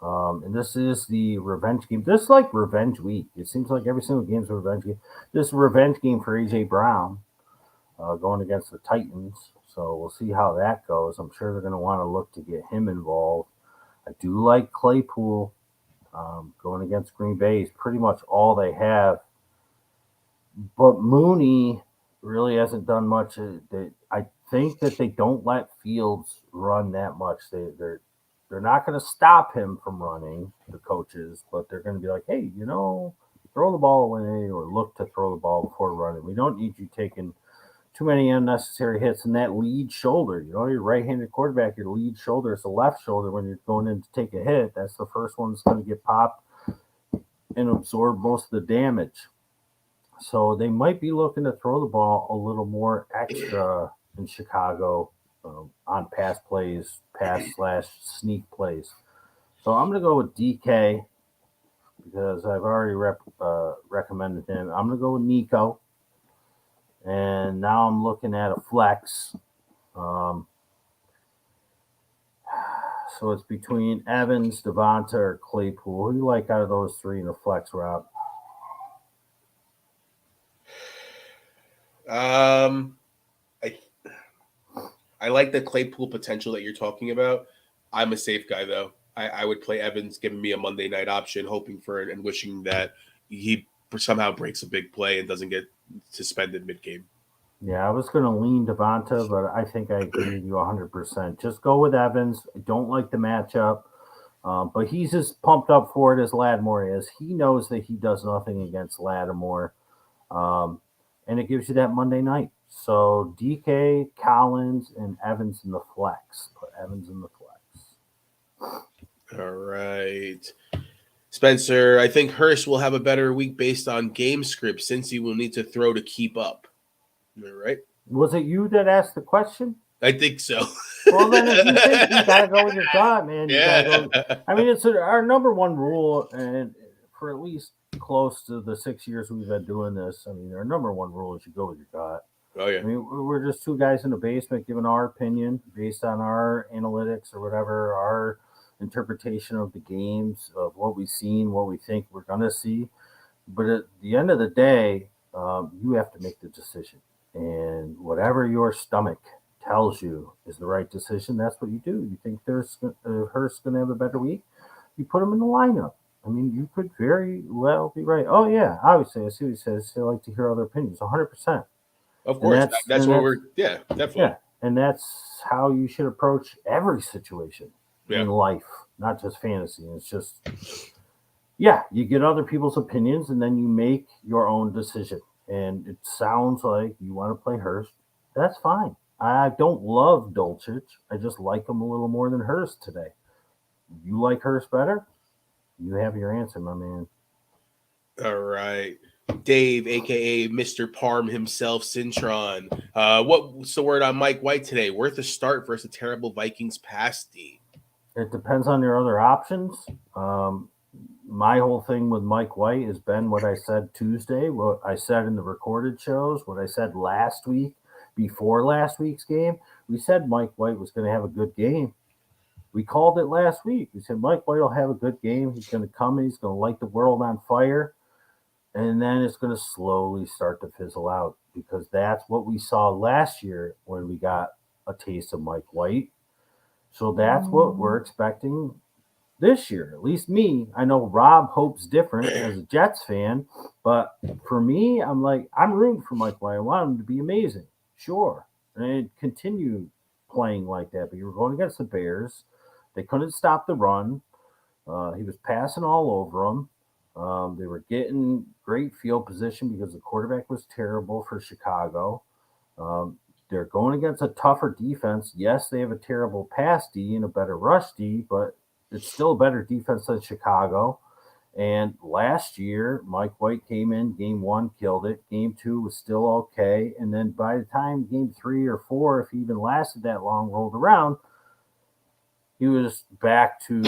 And this is the revenge game. This is like revenge week. It seems like every single game is a revenge game. This is a revenge game for A.J. Brown going against the Titans. So we'll see how that goes. I'm sure they're going to want to look to get him involved. I do like Claypool going against Green Bay. Is pretty much all they have. But Mooney really hasn't done much. I think that they don't let Fields run that much. They're not going to stop him from running, the coaches, but they're going to be like, hey, throw the ball away or look to throw the ball before running. We don't need you taking too many unnecessary hits in that lead shoulder. Your right-handed quarterback, your lead shoulder is the left shoulder when you're going in to take a hit. That's the first one that's going to get popped and absorb most of the damage. So they might be looking to throw the ball a little more extra in Chicago on pass plays, pass/sneak plays. So I'm going to go with DK because I've already recommended him. I'm going to go with Nico. And now I'm looking at a flex. So it's between Evans, Devonta, or Claypool. Who do you like out of those three in a flex, Rob? I like the Claypool potential that you're talking about. I'm a safe guy though. I would play Evans, giving me a Monday night option, hoping for it and wishing that he somehow breaks a big play and doesn't get suspended mid-game. Yeah, I was going to lean Devonta, but I think I agree with you 100%. Just go with Evans. I don't like the matchup, but he's as pumped up for it as Lattimore is. He knows that he does nothing against Lattimore, and it gives you that Monday night. So DK, Collins, and Evans in the flex. Put Evans in the flex. All right. Spencer, I think Hurst will have a better week based on game script since he will need to throw to keep up. All right. Was it you that asked the question? I think so. Well, then if you think you got to go with your gut, man. Yeah. I mean, it's our number one rule, and for at least close to the 6 years we've been doing this, I mean, our number one rule is you go with your gut. Oh, yeah. I mean, we're just two guys in the basement giving our opinion based on our analytics or whatever, our interpretation of the games, of what we've seen, what we think we're going to see. But at the end of the day, you have to make the decision. And whatever your stomach tells you is the right decision, that's what you do. You think Hurst's going to have a better week, you put him in the lineup. I mean, you could very well be right. Oh, yeah, obviously, I see what he says. I like to hear other opinions, 100%. Of course. That's what we're, definitely. Yeah, and that's how you should approach every situation in life, not just fantasy. It's just, you get other people's opinions, and then you make your own decision. And it sounds like you want to play Hurst. That's fine. I don't love Dulcich. I just like him a little more than Hurst today. You like Hurst better? You have your answer, my man. All right. Dave, a.k.a. Mr. Parm himself, Cintron. What's the word on Mike White today? Worth a start versus a terrible Vikings pass D? It depends on your other options. My whole thing with Mike White has been what I said Tuesday, what I said in the recorded shows, what I said last week before last week's game. We said Mike White was going to have a good game. We called it last week. We said Mike White will have a good game. He's going to come and he's going to light the world on fire. And then it's going to slowly start to fizzle out because that's what we saw last year when we got a taste of Mike White. So that's what we're expecting this year. At least me. I know Rob hopes different as a Jets fan, but for me, I'm rooting for Mike White. I want him to be amazing. Sure. And continue playing like that. But you were going against the Bears. They couldn't stop the run. He was passing all over them. They were getting great field position because the quarterback was terrible for Chicago. They're going against a tougher defense. Yes, they have a terrible pass D and a better rush D, but it's still a better defense than Chicago. And last year, Mike White came in, game 1, killed it. Game 2 was still okay. And then by the time game 3 or 4, if he even lasted that long, rolled around, he was back to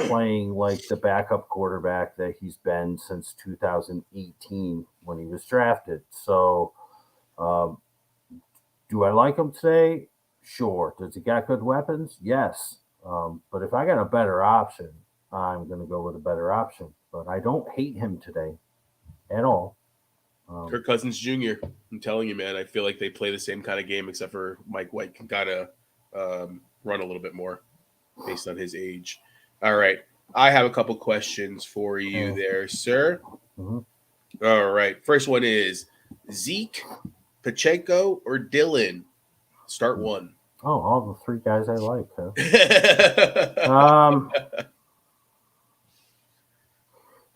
playing like the backup quarterback that he's been since 2018 when he was drafted. So, um, do I like him today? Sure. Does he got good weapons? Yes. But if I got a better option, I'm going to go with a better option. But I don't hate him today at all. Kirk Cousins Jr. I'm telling you, man, I feel like they play the same kind of game, except for Mike White can gotta run a little bit more based on his age. All right, I have a couple questions for you there, sir. Mhm. All right, first one is Zeke, Pacheco, or Dylan? Start one. Oh, all the three guys I like. Huh? I Um,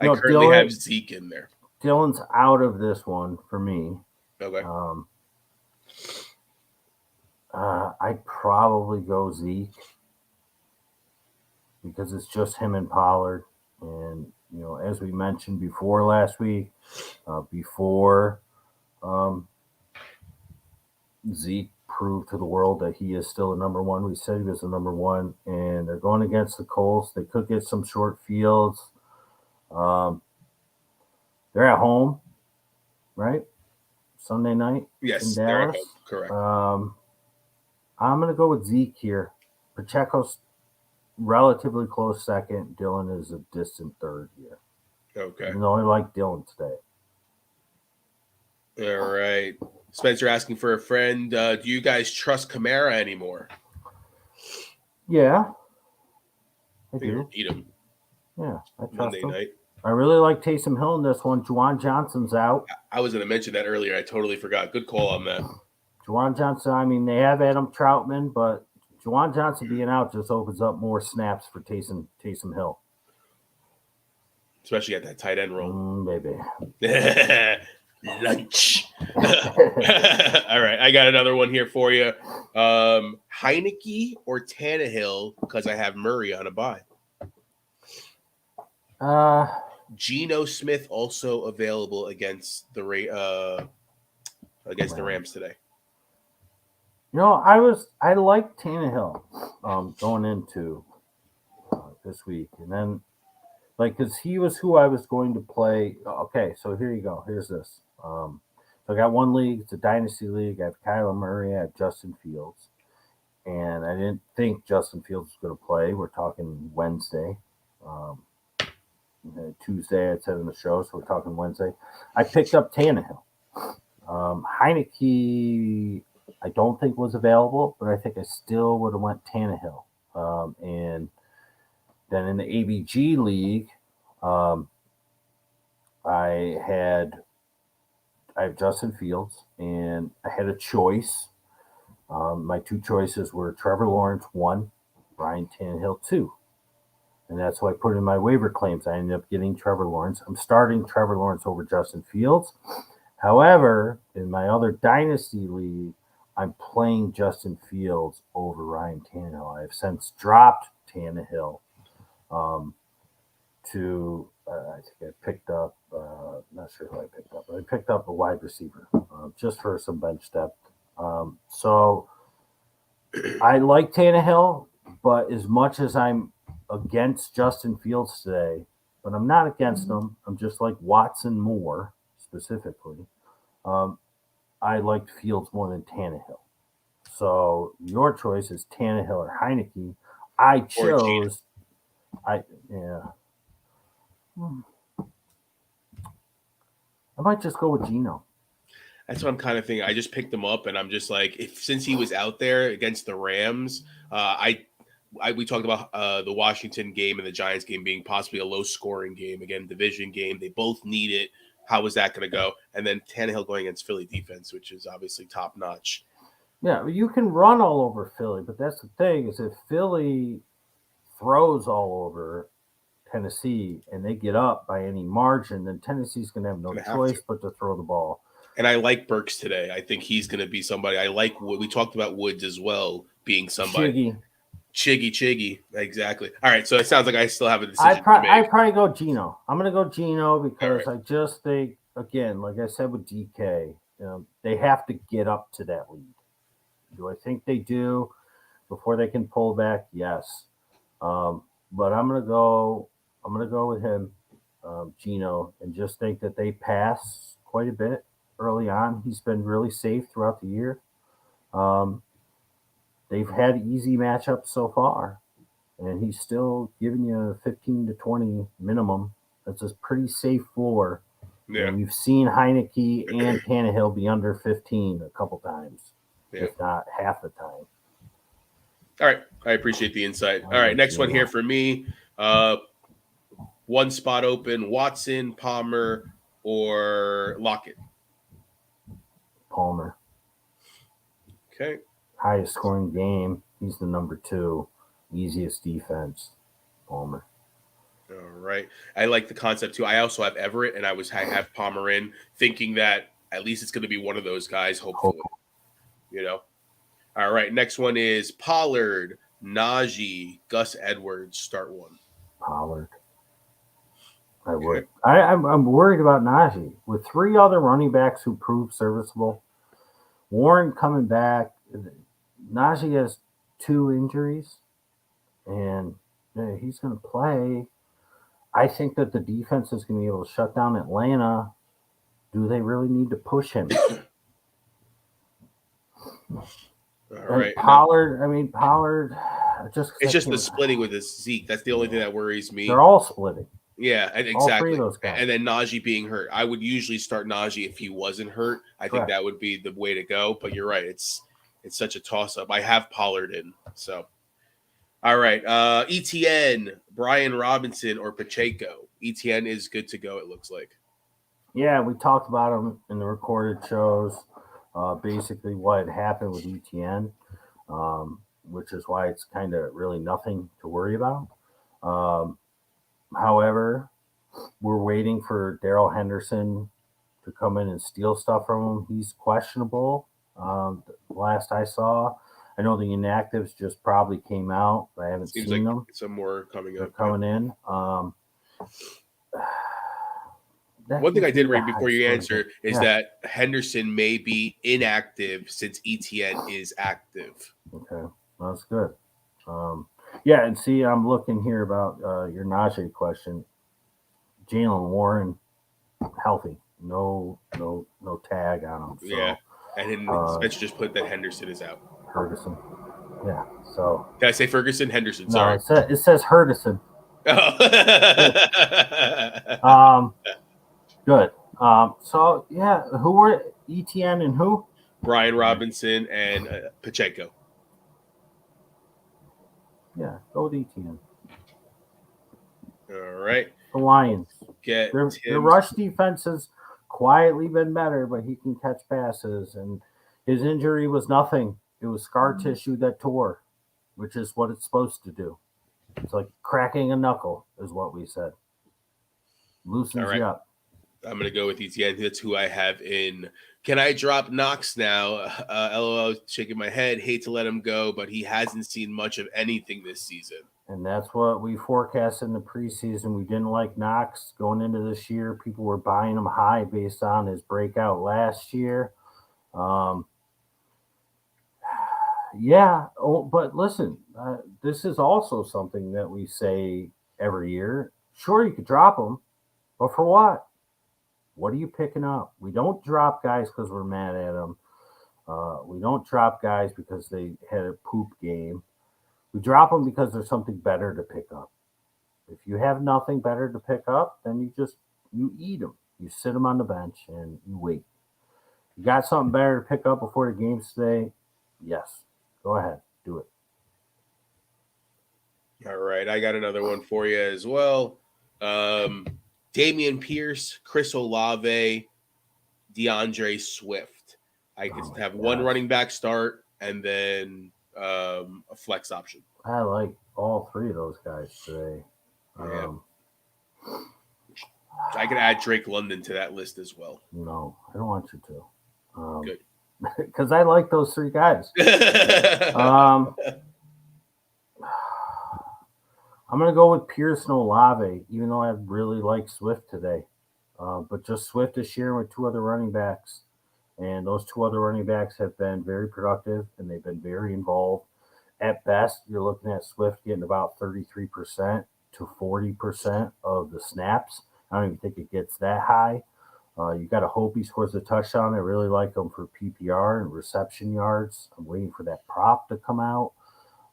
no, currently have Zeke in there. Dylan's out of this one for me. Okay. I'd probably go Zeke because it's just him and Pollard. And, as we mentioned before last week, before Zeke proved to the world that he is still a number one, we said he was the number one, and they're going against the Colts. They could get some short fields. They're at home, right? Sunday night Yes, in they're at Dallas. home. Correct. I'm going to go with Zeke here. Pacheco's relatively close second. Dylan is a distant third here. Okay. Even though I like Dylan today. All right. Spencer asking for a friend. Do you guys trust Kamara anymore? Yeah, I You're do. gonna beat him Yeah, I trust Monday him. night. I really like Taysom Hill in this one. Juwan Johnson's out. I was going to mention that earlier. I totally forgot. Good call on that. Juwan Johnson, I mean, they have Adam Troutman, but Juwan Johnson being out just opens up more snaps for Taysom Hill. Especially at that tight end role. Baby. Lunch. All right. I got another one here for you. Heineke or Tannehill, because I have Murray on a bye. Geno Smith also available against the Rams today. I liked Tannehill going into this week, and then because he was who I was going to play. Okay, so here you go. Here's this. So I got one league. It's a dynasty league. I have Kyler Murray. I have Justin Fields, and I didn't think Justin Fields was going to play. We're talking Wednesday. Tuesday I said in the show, so we're talking Wednesday. I picked up Tannehill. Heineke, I don't think was available, but I think I still would have went Tannehill. And then in the ABG league, I have Justin Fields, and I had a choice. My two choices were Trevor Lawrence 1, Ryan Tannehill 2. And that's why I put in my waiver claims. I ended up getting Trevor Lawrence. I'm starting Trevor Lawrence over Justin Fields. However, in my other dynasty league, I'm playing Justin Fields over Ryan Tannehill. I have since dropped Tannehill to, I think I picked up, not sure who I picked up, but I picked up a wide receiver just for some bench depth. So I like Tannehill, but as much as I'm against Justin Fields today, but I'm not against him. I'm just like Watson more specifically. I liked Fields more than Tannehill. So your choice is Tannehill or Heineke. I chose. I might just go with Geno. That's what I'm kind of thinking. I just picked him up, and I'm just like, since he was out there against the Rams, we talked about the Washington game and the Giants game being possibly a low-scoring game. Again, division game. They both need it. How is that going to go? And then Tannehill going against Philly defense, which is obviously top-notch. Yeah, you can run all over Philly, but that's the thing is if Philly throws all over Tennessee and they get up by any margin, then Tennessee's going to have no choice but to throw the ball. And I like Burks today. I think he's going to be somebody. I like Wood. We talked about Woods as well being somebody. Chiggy. Exactly. All right. So it sounds like I still have a decision to make. I probably go Geno. I'm going to go Geno because I just think, again, like I said with DK, they have to get up to that lead. Do I think they do before they can pull back? Yes. But I'm gonna go. I'm gonna go with him, Gino, and just think that they pass quite a bit early on. He's been really safe throughout the year. Um, they've had easy matchups so far, and he's still giving you 15 to 20 minimum. That's a pretty safe floor. Yeah. And we've seen Heineke and Tannehill be under 15 a couple times, Yeah. if not half the time. All right. I appreciate the insight. All right. Next one here for me. One spot open: Watson, Palmer, or Lockett. Palmer. Okay. Highest scoring game. He's the number 2. Easiest defense. Palmer. All right. I like the concept too. I also have Everett, and I have Palmer in, thinking that at least it's going to be one of those guys. Hopefully, you know. All right. Next one is Pollard, Najee, Gus Edwards. Start one. Pollard. I would. I'm worried about Najee. With 3 other running backs who proved serviceable, Warren coming back, Najee has 2 injuries, and he's going to play. I think that the defense is going to be able to shut down Atlanta. Do they really need to push him? All right. Pollard. It's just the splitting with this Zeke. That's the only thing that worries me. They're all splitting. Yeah, exactly. All 3 of those guys. And then Najee being hurt. I would usually start Najee if he wasn't hurt. I think that would be the way to go. But you're right. It's such a toss-up. I have Pollard in. So, all right. ETN, Brian Robinson, or Pacheco. ETN is good to go, it looks like. Yeah, we talked about him in the recorded shows. Basically what had happened with ETN, which is why it's kind of really nothing to worry about. However, we're waiting for Darrell Henderson to come in and steal stuff from him. He's questionable. Last I saw, I know the inactives just probably came out. I haven't seen them. Some more coming up. They're coming in. One thing I did read before you answer is that Henderson may be inactive since ETN is active. Okay, that's good. Yeah, and see, I'm looking here about your Najee question. Jaylen Warren, healthy, no tag on him. So, yeah, and then Spencer just put that Henderson is out. Ferguson, yeah. So did I say Ferguson? Henderson. No, sorry, it says Ferguson. Oh. Good. So yeah, who were ETN and who? Brian Robinson and Pacheco. Yeah, go with ETN. All right. The Lions. Their rush defense has quietly been better, but he can catch passes. And his injury was nothing. It was scar tissue that tore, which is what it's supposed to do. It's like cracking a knuckle, is what we said. Loosens you up. I'm going to go with ETN. That's who I have in. Can I drop Knox now? LOL, shaking my head. Hate to let him go, but he hasn't seen much of anything this season. And that's what we forecast in the preseason. We didn't like Knox going into this year. People were buying him high based on his breakout last year. Yeah, but listen, this is also something that we say every year. Sure, you could drop him, but for what? What are you picking up? We don't drop guys because we're mad at them. We don't drop guys because they had a poop game. We drop them because there's something better to pick up. If you have nothing better to pick up, then you eat them. You sit them on the bench and you wait. You got something better to pick up before the games today? Yes. Go ahead. Do it. All right. I got another one for you as well. Damian Pierce, Chris Olave, DeAndre Swift. I could have one running back start and then a flex option. I like all 3 of those guys today. I could add Drake London to that list as well. No, I don't want you to. Good. Because I like those 3 guys. I'm going to go with Pierce and Olave, even though I really like Swift today. But just Swift is sharing with 2 other running backs. And those 2 other running backs have been very productive, and they've been very involved. at best, you're looking at Swift getting about 33% to 40% of the snaps. I don't even think it gets that high. You got to hope he scores a touchdown. I really like him for PPR and reception yards. I'm waiting for that prop to come out.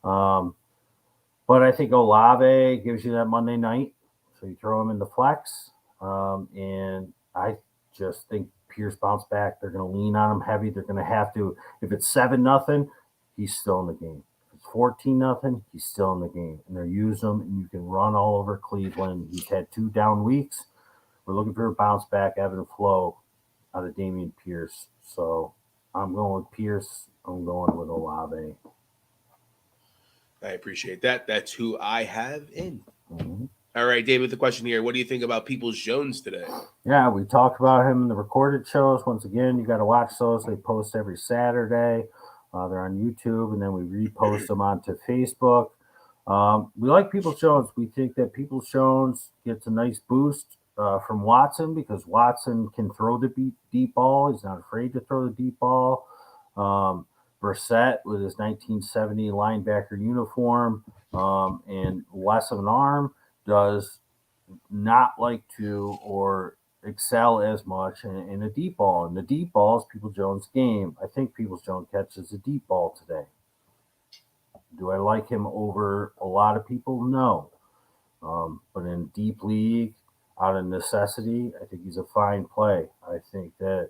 But I think Olave gives you that Monday night. So you throw him in the flex. And I just think Pierce bounce back. They're going to lean on him heavy. They're going to have to. If it's 7-0, he's still in the game. If it's 14-0, he's still in the game. And they're using him, and you can run all over Cleveland. He's had 2 down weeks. We're looking for a bounce back, ebb and flow out of Dameon Pierce. So I'm going with Pierce. I'm going with Olave. I appreciate that. That's who I have in. Mm-hmm. All right, David, the question here. What do you think about Peoples-Jones today? Yeah, we talked about him in the recorded shows. Once again, you got to watch those. They post every Saturday. They're on YouTube, and then we repost them onto Facebook. We like Peoples-Jones. We think that Peoples-Jones gets a nice boost from Watson because Watson can throw the deep ball. He's not afraid to throw the deep ball. Brissett with his 1970 linebacker uniform and less of an arm does not like to or excel as much in a deep ball. And the deep ball is Peoples-Jones' game. I think Peoples-Jones catches a deep ball today. Do I like him over a lot of people? No. But in deep league, out of necessity, I think he's a fine play. I think that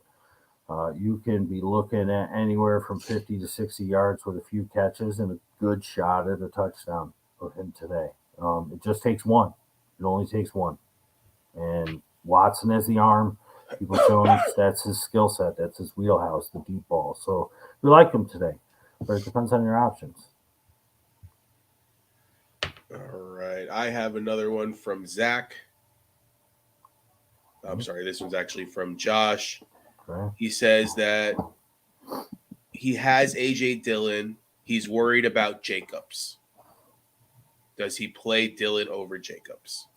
you can be looking at anywhere from 50 to 60 yards with a few catches and a good shot at a touchdown of him today. It just takes one. It only takes one. And Watson has the arm. Peoples-Jones, that's his skill set. That's his wheelhouse, the deep ball. So we like him today, but it depends on your options. All right. I have another one from Zach. I'm sorry. This one's actually from Josh. Okay. He says that he has A.J. Dillon. He's worried about Jacobs. Does he play Dillon over Jacobs?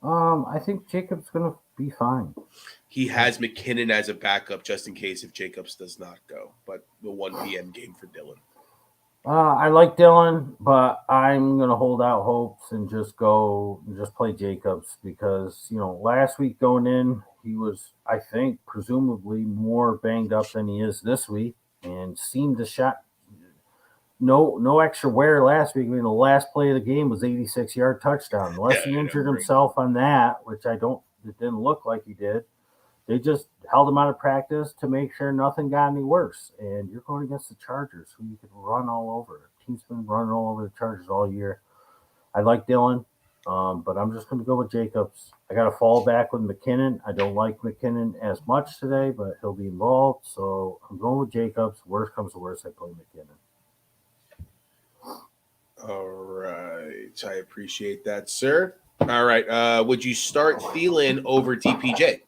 I think Jacob's going to be fine. He has McKinnon as a backup just in case if Jacobs does not go, but the 1 p.m. game for Dillon. I like Dillon, but I'm going to hold out hopes and just play Jacobs because, last week going in, he was, I think, presumably more banged up than he is this week and seemed to shot no extra wear last week. I mean, the last play of the game was 86-yard touchdown. Unless he injured himself on that, which it didn't look like he did. They just held him out of practice to make sure nothing got any worse. And you're going against the Chargers, who you can run all over. The team's been running all over the Chargers all year. I like Dillon, but I'm just going to go with Jacobs. I got to fall back with McKinnon. I don't like McKinnon as much today, but he'll be involved. So I'm going with Jacobs. Worst comes to worst, I play McKinnon. All right. I appreciate that, sir. All right. Would you start Thielen over DPJ?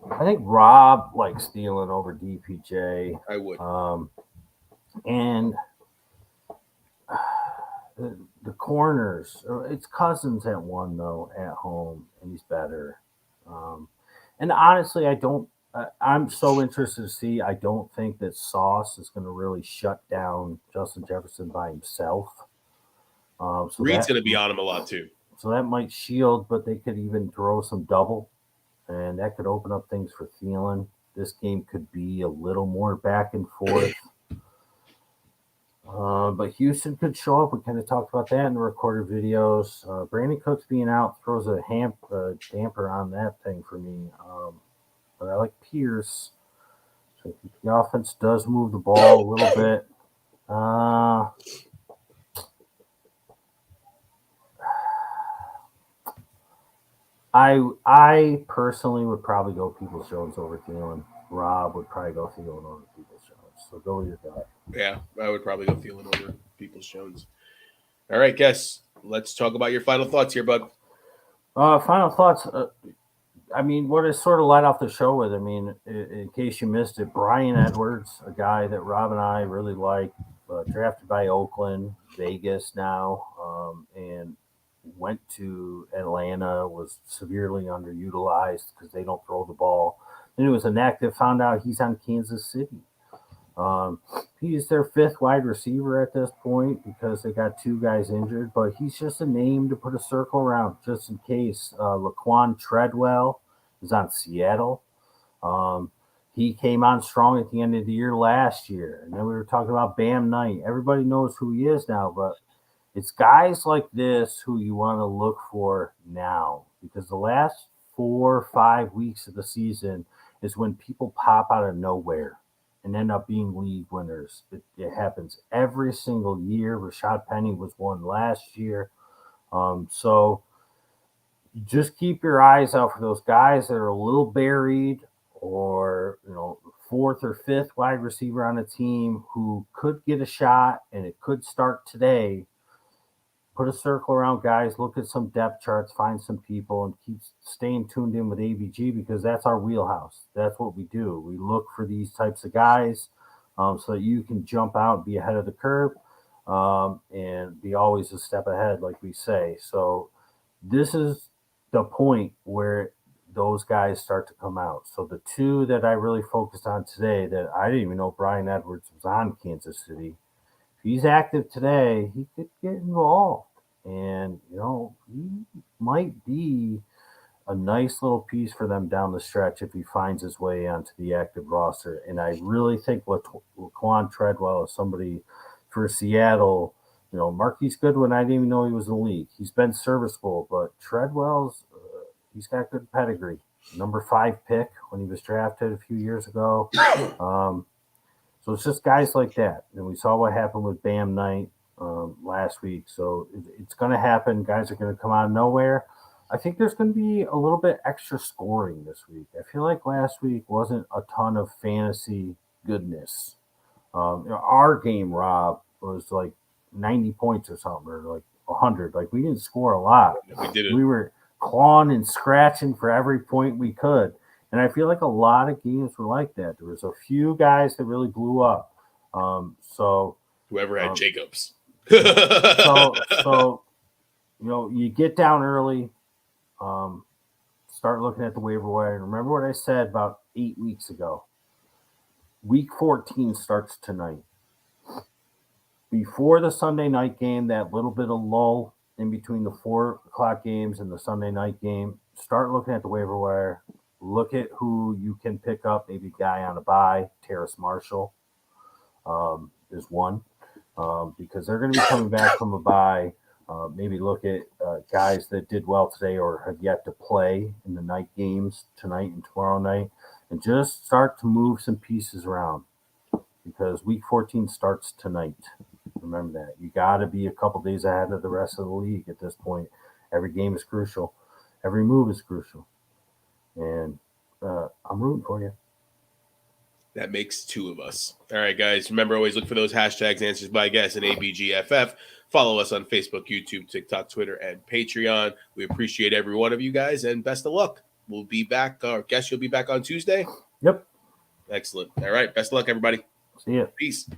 I think Rob likes Thielen over DPJ. I would. And the corners, it's Cousins at 1, though, at home, and he's better. And honestly, I'm so interested to see. I don't think that Sauce is going to really shut down Justin Jefferson by himself. Reed's going to be on him a lot, too. So that might shield, but they could even throw some double. And that could open up things for Thielen. This game could be a little more back and forth. But Houston could show up. We kind of talked about that in the recorded videos. Brandon Cooks being out throws a damper on that thing for me. But I like Pierce. So the offense does move the ball a little bit. I personally would probably go Peoples-Jones over Thielen. Rob would probably go Thielen over Peoples-Jones. So go with your gut. Yeah, I would probably go Thielen over Peoples-Jones. All right, guess. Let's talk about your final thoughts here, bud. Final thoughts. What I sort of light off the show with, in case you missed it, Brian Edwards, a guy that Rob and I really like, drafted by Oakland, Vegas now, and went to Atlanta, was severely underutilized because they don't throw the ball. Then he was inactive, found out he's on Kansas City. He's their fifth wide receiver at this point because they got two guys injured, but he's just a name to put a circle around just in case. Laquan Treadwell is on Seattle. He came on strong at the end of the year last year. And then we were talking about Bam Knight. Everybody knows who he is now, but it's guys like this who you want to look for now because the last 4 or 5 weeks of the season is when people pop out of nowhere and end up being league winners. It happens every single year. Rashad Penny was one last year. So just keep your eyes out for those guys that are a little buried or, fourth or fifth wide receiver on a team who could get a shot and it could start today. Put a circle around guys, look at some depth charts, find some people, and keep staying tuned in with ABG because that's our wheelhouse. That's what we do. We look for these types of guys so that you can jump out and be ahead of the curve and be always a step ahead, like we say. So this is the point where those guys start to come out. So the two that I really focused on today that I didn't even know Brian Edwards was on Kansas City. If he's active today, he could get involved. And, he might be a nice little piece for them down the stretch if he finds his way onto the active roster. And I really think Laquan Treadwell is somebody for Seattle. Marquise Goodwin, I didn't even know he was in the league. He's been serviceable, but Treadwell's he's got good pedigree. Number 5 pick when he was drafted a few years ago. So it's just guys like that. And we saw what happened with Bam Knight last week. So it's going to happen. Guys are going to come out of nowhere. I think there's going to be a little bit extra scoring this week. I feel like last week wasn't a ton of fantasy goodness. Our game, Rob, was like 90 points or something, or like 100. Like, we didn't score a lot. We didn't. We were clawing and scratching for every point we could. And I feel like a lot of games were like that. There was a few guys that really blew up. So whoever had Jacobs. so you get down early, start looking at the waiver wire. And remember what I said about 8 weeks ago. Week 14 starts tonight. Before the Sunday night game, that little bit of lull in between the 4 o'clock games and the Sunday night game, start looking at the waiver wire. Look at who you can pick up, maybe a guy on a bye. Terrace Marshall is one because they're going to be coming back from a bye. Maybe look at guys that did well today or have yet to play in the night games tonight and tomorrow night, and just start to move some pieces around because week 14 starts tonight. Remember that. You got to be a couple days ahead of the rest of the league at this point. Every game is crucial. Every move is crucial. And I'm rooting for you. That makes 2 of us. All right, guys. Remember, always look for those hashtags, answers by guess, and ABGFF. Follow us on Facebook, YouTube, TikTok, Twitter, and Patreon. We appreciate every one of you guys, and best of luck. We'll be back. Or guess you'll be back on Tuesday? Yep. Excellent. All right. Best of luck, everybody. See ya. Peace.